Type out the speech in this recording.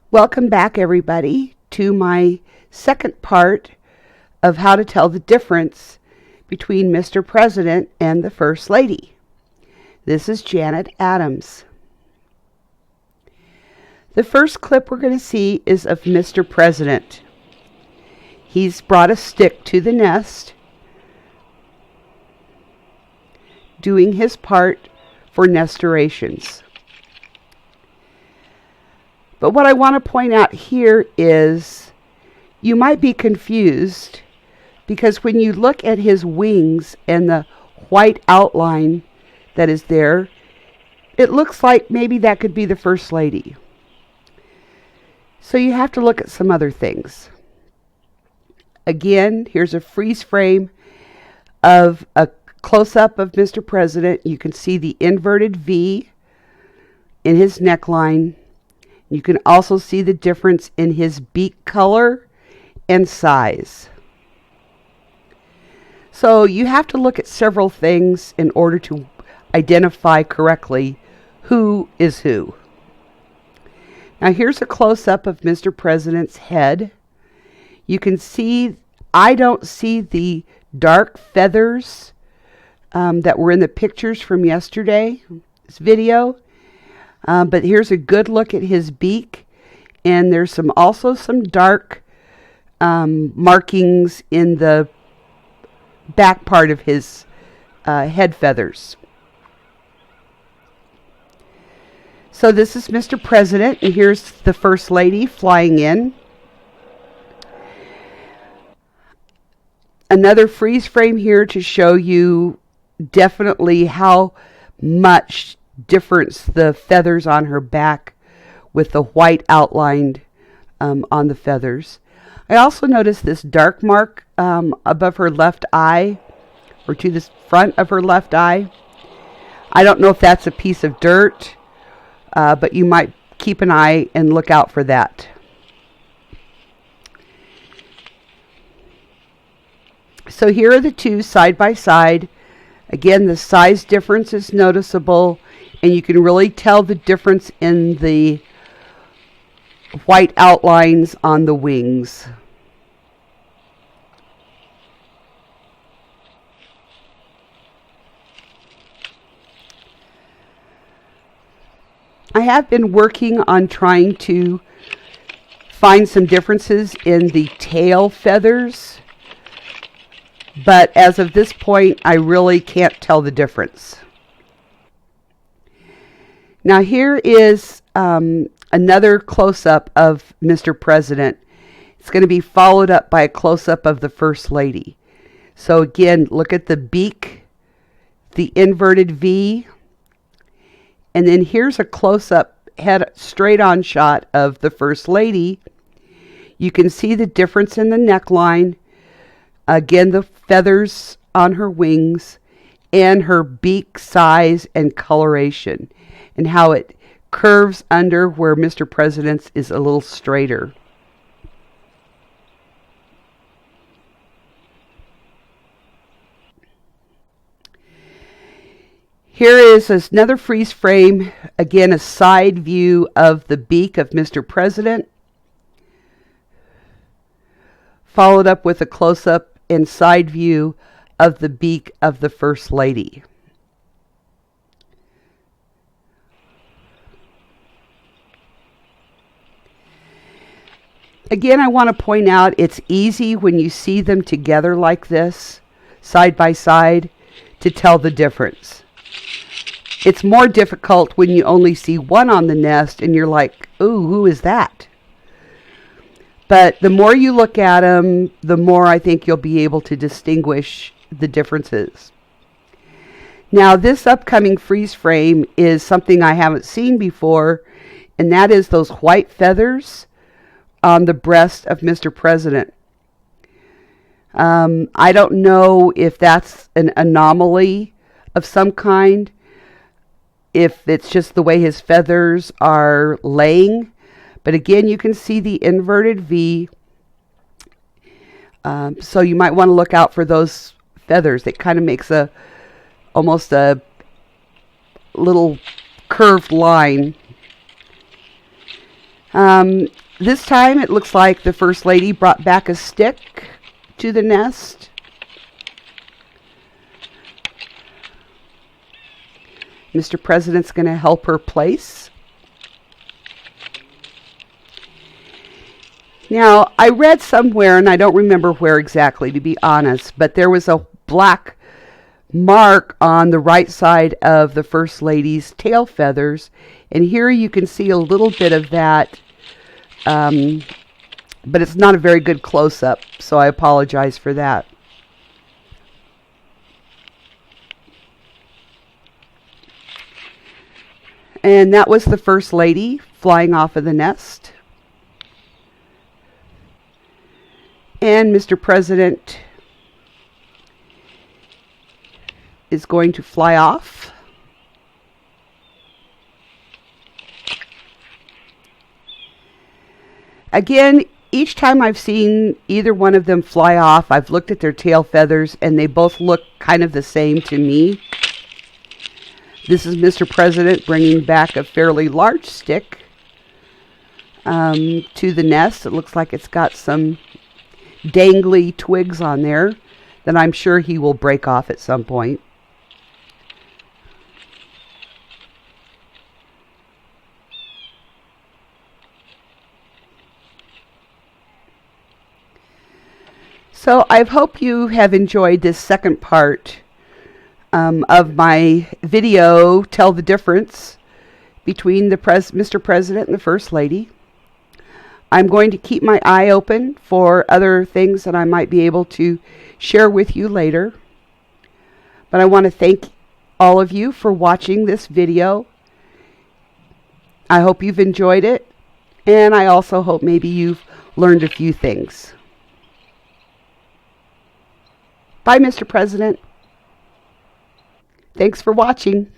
Welcome back, everybody, to my second part of how to tell the difference between Mr. President and the First Lady. This is Janet Adams. The first clip we're going to see is of Mr. President. He's brought a stick to the nest, doing his part for nestorations. But what I want to point out here is you might be confused because when you look at his wings and the white outline that is there, it looks like maybe that could be the First Lady. So you have to look at some other things. Again, here's a freeze frame of a close-up of Mr. President. You can see the inverted V in his neckline. You can also see the difference in his beak color and size. So you have to look at several things in order to identify correctly who is who. Now here's a close-up of Mr. President's head. You can see, I don't see the dark feathers that were in the pictures from yesterday's video. But here's a good look at his beak. And there's also some dark markings in the back part of his head feathers. So this is Mr. President, and here's the First Lady flying in. Another freeze frame here to show you definitely how much difference the feathers on her back with the white outlined on the feathers. I also noticed this dark mark above her left eye, or to the front of her left eye. I don't know if that's a piece of dirt, but you might keep an eye and look out for that. So here are the two side by side. Again, the size difference is noticeable, and you can really tell the difference in the white outlines on the wings. I have been working on trying to find some differences in the tail feathers, but as of this point, I really can't tell the difference. Now here is another close-up of Mr. President. It's going to be followed up by a close-up of the First Lady. So again, look at the beak, the inverted V, and then here's a close-up head straight-on shot of the First Lady. You can see the difference in the neckline. Again, the feathers on her wings and her beak size and coloration, and how it curves under where Mr. President's is a little straighter. Here is another freeze frame, again a side view of the beak of Mr. President, followed up with a close-up and side view of the beak of the First Lady. Again, I want to point out it's easy when you see them together like this, side by side, to tell the difference. It's more difficult when you only see one on the nest and you're like, ooh, who is that? But the more you look at them, the more I think you'll be able to distinguish the differences. Now, this upcoming freeze frame is something I haven't seen before, and that is those white feathers on the breast of Mr. President. I don't know if that's an anomaly of some kind, if it's just the way his feathers are laying. But again, you can see the inverted V. So you might want to look out for those feathers. It kind of makes almost a little curved line. Um, this time it looks like the First Lady brought back a stick to the nest. Mr. President's going to help her place. Now, I read somewhere, and I don't remember where exactly, to be honest, but there was a black mark on the right side of the First Lady's tail feathers, and here you can see a little bit of that, but it's not a very good close-up, so I apologize for that. And that was the First Lady flying off of the nest. And Mr. President is going to fly off. Again, each time I've seen either one of them fly off, I've looked at their tail feathers and they both look kind of the same to me. This is Mr. President bringing back a fairly large stick to the nest. It looks like it's got some dangly twigs on there that I'm sure he will break off at some point. So I hope you have enjoyed this second part of my video, Tell the Difference between the Mr. President and the First Lady. I'm going to keep my eye open for other things that I might be able to share with you later. But I want to thank all of you for watching this video. I hope you've enjoyed it, and I also hope maybe you've learned a few things. Bye, Mr. President. Thanks for watching.